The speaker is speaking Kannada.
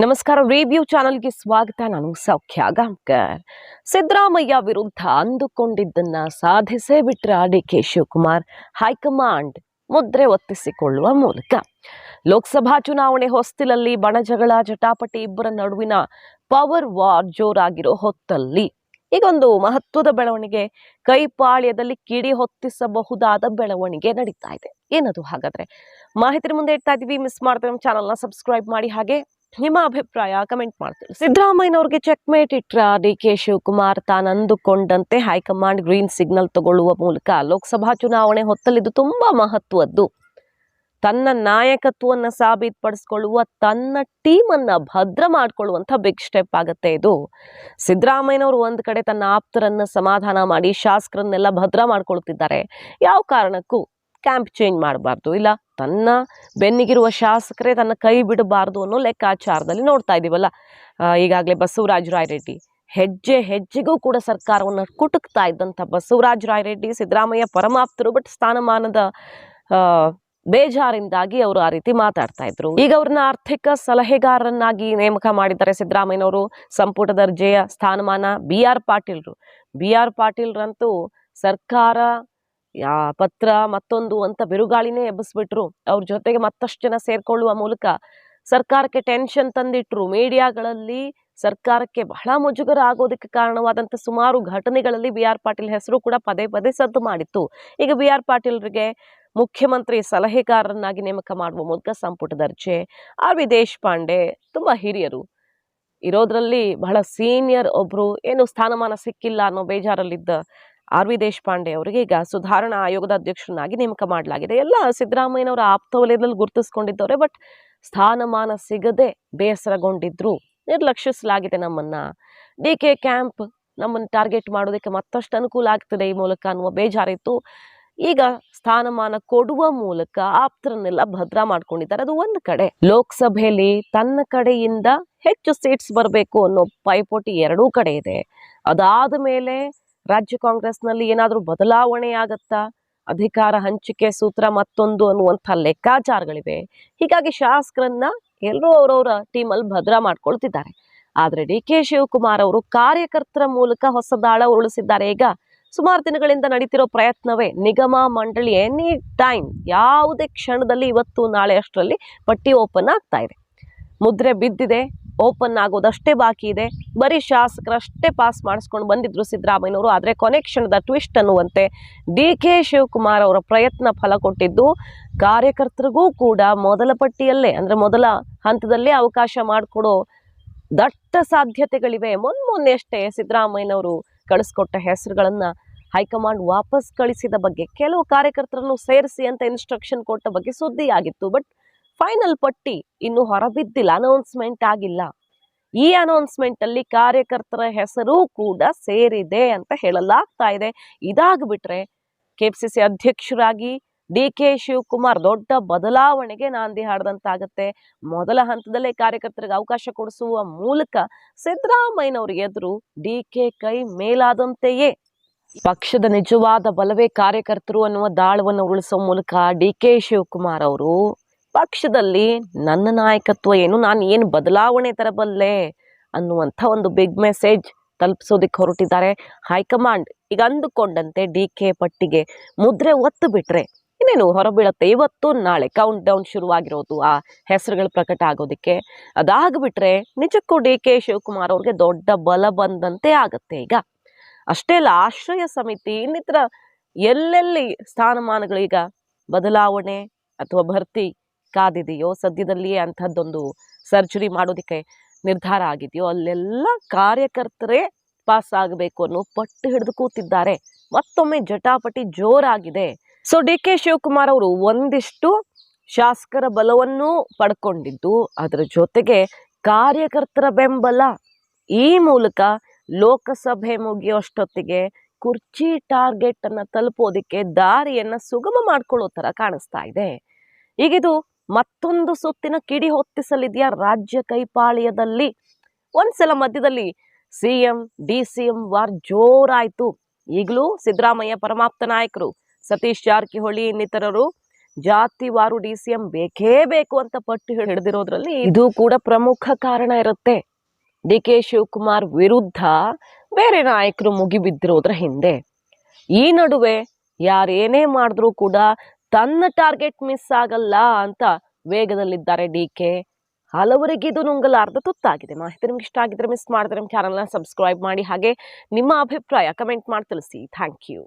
ನಮಸ್ಕಾರ. ರಿವ್ಯೂ ಚಾನಲ್ಗೆ ಸ್ವಾಗತ. ನಾನು ಸೌಖ್ಯ ಗಾಂವ್ಕರ್. ಸಿದ್ದರಾಮಯ್ಯ ವಿರುದ್ಧ ಅಂದುಕೊಂಡಿದ್ದನ್ನ ಸಾಧಿಸೇ ಬಿಟ್ರ ಡಿಕೆ ಶಿವಕುಮಾರ್. ಹೈಕಮಾಂಡ್ ಮುದ್ರೆ ಒತ್ತಿಸಿಕೊಳ್ಳುವ ಮೂಲಕ ಲೋಕಸಭಾ ಚುನಾವಣೆ ಹೊಸ್ತಿಲಲ್ಲಿ ಬಣಜಗಳ ಜಟಾಪಟಿ, ಇಬ್ಬರ ನಡುವಿನ ಪವರ್ ವಾರ್ ಜೋರಾಗಿರೋ ಹೊತ್ತಲ್ಲಿ ಈಗೊಂದು ಮಹತ್ವದ ಬೆಳವಣಿಗೆ, ಕೈಪಾಳ್ಯದಲ್ಲಿ ಕಿಡಿ ಹೊತ್ತಿಸಬಹುದಾದ ಬೆಳವಣಿಗೆ ನಡೀತಾ ಇದೆ. ಏನದು ಹಾಗಾದ್ರೆ? ಮಾಹಿತಿ ಮುಂದೆ ಇಡ್ತಾ ಇದೀವಿ. ಮಿಸ್ ಮಾಡ್ತಾರೆ ನಮ್ಮ ಚಾನಲ್ನ ಸಬ್ಸ್ಕ್ರೈಬ್ ಮಾಡಿ, ಹಾಗೆ ನಿಮ್ಮ ಅಭಿಪ್ರಾಯ ಕಮೆಂಟ್ ಮಾಡ್ತೀವಿ. ಸಿದ್ದರಾಮಯ್ಯನವ್ರಿಗೆ ಚೆಕ್ಮೇಟ್ ಇಟ್ರ ಡಿಕೆ ಶಿವಕುಮಾರ್. ತಾನಂದುಕೊಂಡಂತೆ ಹೈಕಮಾಂಡ್ ಗ್ರೀನ್ ಸಿಗ್ನಲ್ ತಗೊಳ್ಳುವ ಮೂಲಕ ಲೋಕಸಭಾ ಚುನಾವಣೆ ಹೊತ್ತಲಿದ್ದು ತುಂಬಾ ಮಹತ್ವದ್ದು. ತನ್ನ ನಾಯಕತ್ವವನ್ನು ಸಾಬೀತುಪಡಿಸಿಕೊಳ್ಳುವ, ತನ್ನ ಟೀಮ್ ಅನ್ನ ಭದ್ರ ಮಾಡಿಕೊಳ್ಳುವಂತ ಬಿಗ್ ಸ್ಟೆಪ್ ಆಗುತ್ತೆ ಇದು. ಸಿದ್ದರಾಮಯ್ಯನವರು ಒಂದ್ ಕಡೆ ತನ್ನ ಆಪ್ತರನ್ನ ಸಮಾಧಾನ ಮಾಡಿ ಶಾಸಕರನ್ನೆಲ್ಲ ಭದ್ರ ಮಾಡ್ಕೊಳ್ತಿದ್ದಾರೆ. ಯಾವ ಕಾರಣಕ್ಕೂ ಕ್ಯಾಂಪ್ ಚೇಂಜ್ ಮಾಡಬಾರ್ದು, ಇಲ್ಲ ತನ್ನ ಬೆನ್ನಿಗಿರುವ ಶಾಸಕರೇ ತನ್ನ ಕೈ ಬಿಡಬಾರ್ದು ಅನ್ನೋ ಲೆಕ್ಕಾಚಾರದಲ್ಲಿ ನೋಡ್ತಾ ಇದೀವಲ್ಲ. ಈಗಾಗಲೇ ಬಸವರಾಜ ರಾಯರೆಡ್ಡಿ ಹೆಜ್ಜೆ ಹೆಜ್ಜೆಗೂ ಕೂಡ ಸರ್ಕಾರವನ್ನು ಕುಟುಕ್ತಾ ಇದ್ದಂಥ ಬಸವರಾಜ ರಾಯರೆಡ್ಡಿ ಸಿದ್ದರಾಮಯ್ಯ ಪರಮಾಪ್ತರು, ಬಟ್ ಸ್ಥಾನಮಾನದ ಬೇಜಾರಿಂದಾಗಿ ಅವರು ಆ ರೀತಿ ಮಾತಾಡ್ತಾ ಇದ್ರು. ಈಗ ಅವ್ರನ್ನ ಆರ್ಥಿಕ ಸಲಹೆಗಾರರನ್ನಾಗಿ ನೇಮಕ ಮಾಡಿದ್ದಾರೆ ಸಿದ್ದರಾಮಯ್ಯನವರು. ಸಂಪುಟ ದರ್ಜೆಯ ಸ್ಥಾನಮಾನ ಬಿ ಆರ್ ಪಾಟೀಲ್ರಂತೂ ಸರ್ಕಾರ ಪತ್ರ ಮತ್ತೊಂದು ಅಂತ ಬಿರುಗಾಳಿನೇ ಎಬ್ಬಿಸ್ಬಿಟ್ರು. ಅವ್ರ ಜೊತೆಗೆ ಮತ್ತಷ್ಟು ಜನ ಸೇರ್ಕೊಳ್ಳುವ ಮೂಲಕ ಸರ್ಕಾರಕ್ಕೆ ಟೆನ್ಷನ್ ತಂದಿಟ್ರು. ಮೀಡಿಯಾಗಳಲ್ಲಿ ಸರ್ಕಾರಕ್ಕೆ ಬಹಳ ಮುಜುಗರ ಆಗೋದಕ್ಕೆ ಕಾರಣವಾದಂಥ ಸುಮಾರು ಘಟನೆಗಳಲ್ಲಿ ಬಿ ಆರ್ ಪಾಟೀಲ್ ಹೆಸರು ಕೂಡ ಪದೇ ಪದೇ ಸದ್ದು ಮಾಡಿತ್ತು. ಈಗ ಬಿ ಆರ್ ಪಾಟೀಲ್ರಿಗೆ ಮುಖ್ಯಮಂತ್ರಿ ಸಲಹೆಗಾರರನ್ನಾಗಿ ನೇಮಕ ಮಾಡುವ ಮೂಲಕ ಸಂಪುಟ ದರ್ಜೆ. ಆರ್ ವಿ ದೇಶಪಾಂಡೆ ತುಂಬಾ ಹಿರಿಯರು ಇರೋದ್ರಲ್ಲಿ ಬಹಳ ಸೀನಿಯರ್ ಒಬ್ರು, ಏನು ಸ್ಥಾನಮಾನ ಸಿಕ್ಕಿಲ್ಲ ಅನ್ನೋ ಬೇಜಾರಲ್ಲಿದ್ದ ಆರ್ ವಿ ದೇಶಪಾಂಡೆ ಅವರಿಗೆ ಈಗ ಸುಧಾರಣಾ ಆಯೋಗದ ಅಧ್ಯಕ್ಷರನ್ನಾಗಿ ನೇಮಕ ಮಾಡಲಾಗಿದೆ. ಎಲ್ಲ ಸಿದ್ದರಾಮಯ್ಯನವರ ಆಪ್ತ ವಲಯದಲ್ಲಿ ಗುರುತಿಸ್ಕೊಂಡಿದ್ದವ್ರೆ, ಬಟ್ ಸ್ಥಾನಮಾನ ಸಿಗದೆ ಬೇಸರಗೊಂಡಿದ್ರು. ನಿರ್ಲಕ್ಷಿಸಲಾಗಿದೆ ನಮ್ಮನ್ನ. ಡಿ ಕೆ ಕ್ಯಾಂಪ್ ನಮ್ಮನ್ನು ಟಾರ್ಗೆಟ್ ಮಾಡೋದಕ್ಕೆ ಮತ್ತಷ್ಟು ಅನುಕೂಲ ಆಗ್ತದೆ ಈ ಮೂಲಕ ಅನ್ನುವ ಬೇಜಾರಿತ್ತು. ಈಗ ಸ್ಥಾನಮಾನ ಕೊಡುವ ಮೂಲಕ ಆಪ್ತರನ್ನೆಲ್ಲ ಭದ್ರ ಮಾಡ್ಕೊಂಡಿದ್ದಾರೆ. ಅದು ಒಂದು ಕಡೆ. ಲೋಕಸಭೆಯಲ್ಲಿ ತನ್ನ ಕಡೆಯಿಂದ ಹೆಚ್ಚು ಸೀಟ್ಸ್ ಬರಬೇಕು ಅನ್ನೋ ಪೈಪೋಟಿ ಎರಡೂ ಕಡೆ ಇದೆ. ಅದಾದ ಮೇಲೆ ರಾಜ್ಯ ಕಾಂಗ್ರೆಸ್ನಲ್ಲಿ ಏನಾದರೂ ಬದಲಾವಣೆ ಆಗತ್ತಾ, ಅಧಿಕಾರ ಹಂಚಿಕೆ ಸೂತ್ರ ಮತ್ತೊಂದು ಅನ್ನುವಂಥ ಲೆಕ್ಕಾಚಾರಗಳಿವೆ. ಹೀಗಾಗಿ ಶಾಸಕರನ್ನ ಎಲ್ಲರೂ ಅವರವರ ಟೀಮಲ್ಲಿ ಭದ್ರ ಮಾಡ್ಕೊಳ್ತಿದ್ದಾರೆ. ಆದ್ರೆ ಡಿ ಕೆ ಶಿವಕುಮಾರ್ ಅವರು ಕಾರ್ಯಕರ್ತರ ಮೂಲಕ ಹೊಸ ದಾಳ ಉರುಳಿಸಿದ್ದಾರೆ. ಈಗ ಸುಮಾರು ದಿನಗಳಿಂದ ನಡೀತಿರೋ ಪ್ರಯತ್ನವೇ ನಿಗಮ ಮಂಡಳಿ ಎನಿ ಟೈಮ್, ಯಾವುದೇ ಕ್ಷಣದಲ್ಲಿ, ಇವತ್ತು ನಾಳೆ ಅಷ್ಟರಲ್ಲಿ ಪಟ್ಟಿ ಓಪನ್ ಆಗ್ತಾ ಇದೆ. ಮುದ್ರೆ ಬಿದ್ದಿದೆ, ಓಪನ್ ಆಗೋದಷ್ಟೇ ಬಾಕಿ ಇದೆ. ಬರೀ ಶಾಸಕರಷ್ಟೇ ಪಾಸ್ ಮಾಡಿಸ್ಕೊಂಡು ಬಂದಿದ್ರು ಸಿದ್ದರಾಮಯ್ಯನವರು. ಆದರೆ ಕೊನೆ ಕ್ಷಣದ ಟ್ವಿಸ್ಟ್ ಅನ್ನುವಂತೆ ಡಿ ಕೆ ಶಿವಕುಮಾರ್ ಅವರ ಪ್ರಯತ್ನ ಫಲ ಕೊಟ್ಟಿದ್ದು. ಕಾರ್ಯಕರ್ತರಿಗೂ ಕೂಡ ಮೊದಲ ಪಟ್ಟಿಯಲ್ಲೇ, ಅಂದ್ರೆ ಮೊದಲ ಹಂತದಲ್ಲೇ ಅವಕಾಶ ಮಾಡಿಕೊಡೋ ದಟ್ಟ ಸಾಧ್ಯತೆಗಳಿವೆ. ಮೊನ್ನೆ ಅಷ್ಟೇ ಸಿದ್ದರಾಮಯ್ಯನವರು ಕಳಿಸ್ಕೊಟ್ಟ ಹೆಸರುಗಳನ್ನ ಹೈಕಮಾಂಡ್ ವಾಪಸ್ ಕಳಿಸಿದ ಬಗ್ಗೆ, ಕೆಲವು ಕಾರ್ಯಕರ್ತರನ್ನು ಸೇರಿಸಿ ಅಂತ ಇನ್ಸ್ಟ್ರಕ್ಷನ್ ಕೊಟ್ಟ ಬಗ್ಗೆ ಸುದ್ದಿ ಆಗಿತ್ತು. ಬಟ್ ಫೈನಲ್ ಪಟ್ಟಿ ಇನ್ನು ಹೊರಬಿದ್ದಿಲ್ಲ, ಅನೌನ್ಸ್ಮೆಂಟ್ ಆಗಿಲ್ಲ. ಈ ಅನೌನ್ಸ್ಮೆಂಟ್ ಅಲ್ಲಿ ಕಾರ್ಯಕರ್ತರ ಹೆಸರು ಕೂಡ ಸೇರಿದೆ ಅಂತ ಹೇಳಲಾಗ್ತಾ ಇದೆ. ಇದಾಗ್ಬಿಟ್ರೆ ಕೆಪಿಸಿಸಿ ಅಧ್ಯಕ್ಷರಾಗಿ ಡಿ ಕೆ ಶಿವಕುಮಾರ್ ದೊಡ್ಡ ಬದಲಾವಣೆಗೆ ನಾಂದಿ ಹಾಡದಂತಾಗತ್ತೆ. ಮೊದಲ ಹಂತದಲ್ಲೇ ಕಾರ್ಯಕರ್ತರಿಗೆ ಅವಕಾಶ ಕೊಡಿಸುವ ಮೂಲಕ ಸಿದ್ದರಾಮಯ್ಯನವರಿಗೆ ಎದುರು ಡಿ ಕೆ ಕೈ ಮೇಲಾದಂತೆಯೇ. ಪಕ್ಷದ ನಿಜವಾದ ಬಲವೇ ಕಾರ್ಯಕರ್ತರು ಅನ್ನುವ ದಾಳವನ್ನು ಉಳಿಸುವ ಮೂಲಕ ಡಿ ಕೆ ಶಿವಕುಮಾರ್ ಅವರು ಪಕ್ಷದಲ್ಲಿ ನನ್ನ ನಾಯಕತ್ವ ಏನು, ನಾನು ಏನು ಬದಲಾವಣೆ ತರಬಲ್ಲೆ ಅನ್ನುವಂಥ ಒಂದು ಬಿಗ್ ಮೆಸೇಜ್ ತಲುಪಿಸೋದಕ್ಕೆ ಹೊರಟಿದ್ದಾರೆ. ಹೈಕಮಾಂಡ್ ಈಗ ಅಂದುಕೊಂಡಂತೆ ಡಿ ಕೆ ಪಟ್ಟಿಗೆ ಮುದ್ರೆ ಒತ್ತು ಬಿಟ್ರೆ ಇನ್ನೇನು ಹೊರಬೀಳತ್ತೆ. ಇವತ್ತು ನಾಳೆ ಕೌಂಟ್ ಡೌನ್ ಶುರುವಾಗಿರೋದು ಆ ಹೆಸರುಗಳು ಪ್ರಕಟ ಆಗೋದಕ್ಕೆ. ಅದಾಗ್ಬಿಟ್ರೆ ನಿಜಕ್ಕೂ ಡಿ ಕೆ ಶಿವಕುಮಾರ್ ಅವ್ರಿಗೆ ದೊಡ್ಡ ಬಲ ಬಂದಂತೆ ಆಗತ್ತೆ. ಈಗ ಅಷ್ಟೇ ಅಲ್ಲ, ಆಶ್ರಯ ಸಮಿತಿ ಇನ್ನಿತರ ಎಲ್ಲೆಲ್ಲಿ ಸ್ಥಾನಮಾನಗಳೀಗ ಬದಲಾವಣೆ ಅಥವಾ ಭರ್ತಿ ಕಾದಿದೆಯೋ, ಸದ್ಯದಲ್ಲಿಯೇ ಅಂಥದ್ದೊಂದು ಸರ್ಜರಿ ಮಾಡೋದಕ್ಕೆ ನಿರ್ಧಾರ ಆಗಿದೆಯೋ, ಅಲ್ಲೆಲ್ಲ ಕಾರ್ಯಕರ್ತರೇ ಪಾಸ್ ಆಗಬೇಕು ಅನ್ನೋ ಪಟ್ಟು ಹಿಡಿದು ಕೂತಿದ್ದಾರೆ. ಮತ್ತೊಮ್ಮೆ ಜಟಾಪಟಿ ಜೋರಾಗಿದೆ. ಸೊ ಡಿ ಕೆ ಶಿವಕುಮಾರ್ ಅವರು ಒಂದಿಷ್ಟು ಶಾಸಕರ ಬಲವನ್ನು ಪಡ್ಕೊಂಡಿದ್ದು, ಅದರ ಜೊತೆಗೆ ಕಾರ್ಯಕರ್ತರ ಬೆಂಬಲ, ಈ ಮೂಲಕ ಲೋಕಸಭೆ ಮುಗಿಯೋಷ್ಟೊತ್ತಿಗೆ ಕುರ್ಚಿ ಟಾರ್ಗೆಟ್ ಅನ್ನ ತಲುಪೋದಿಕ್ಕೆ ದಾರಿಯನ್ನ ಸುಗಮ ಮಾಡ್ಕೊಳ್ಳೋ ತರ ಕಾಣಿಸ್ತಾ ಇದೆ. ಈಗಿದು ಮತ್ತೊಂದು ಸುತ್ತಿನ ಕಿಡಿ ಹೊತ್ತಿಸಲಿದೆಯಾ ರಾಜ್ಯ ಕೈಪಾಳ್ಯದಲ್ಲಿ? ಒಂದ್ಸಲ ಮಧ್ಯದಲ್ಲಿ ಸಿಎಂ ಡಿಸಿಎಂ ವಾರ್ ಜೋರಾಯ್ತು. ಈಗಲೂ ಸಿದ್ದರಾಮಯ್ಯ ಪರಮಾಪ್ತ ನಾಯಕರು ಸತೀಶ್ ಜಾರಕಿಹೊಳಿ ಇನ್ನಿತರರು ಜಾತಿವಾರು DCM ಬೇಕೇ ಬೇಕು ಅಂತ ಪಟ್ಟು ಹಿಡಿದಿರೋದ್ರಲ್ಲಿ ಇದು ಕೂಡ ಪ್ರಮುಖ ಕಾರಣ ಇರುತ್ತೆ. DK ಶಿವಕುಮಾರ್ ವಿರುದ್ಧ ಬೇರೆ ನಾಯಕರು ಮುಗಿಬಿದ್ದಿರೋದ್ರ ಹಿಂದೆ. ಈ ನಡುವೆ ಯಾರೇನೇ ಮಾಡಿದ್ರೂ ಕೂಡ ತನ್ನ ಟಾರ್ಗೆಟ್ ಮಿಸ್ ಆಗಲ್ಲ ಅಂತ ವೇಗದಲ್ಲಿದ್ದಾರೆ DK. ಹಲವರಿಗೆ ಇದು ನುಂಗಲಾರ್ದ ತುತ್ತಾಗಿದೆ. ಮಾಹಿತಿ ನಿಮ್ಗೆ ಇಷ್ಟ ಆಗಿದ್ರೆ ಮಿಸ್ ಮಾಡಿದ್ರೆ ನಮ್ಮ ಚಾನಲ್ನ ಸಬ್ಸ್ಕ್ರೈಬ್ ಮಾಡಿ, ಹಾಗೆ ನಿಮ್ಮ ಅಭಿಪ್ರಾಯ ಕಮೆಂಟ್ ಮಾಡಿ ತಿಳಿಸಿ. Thank you.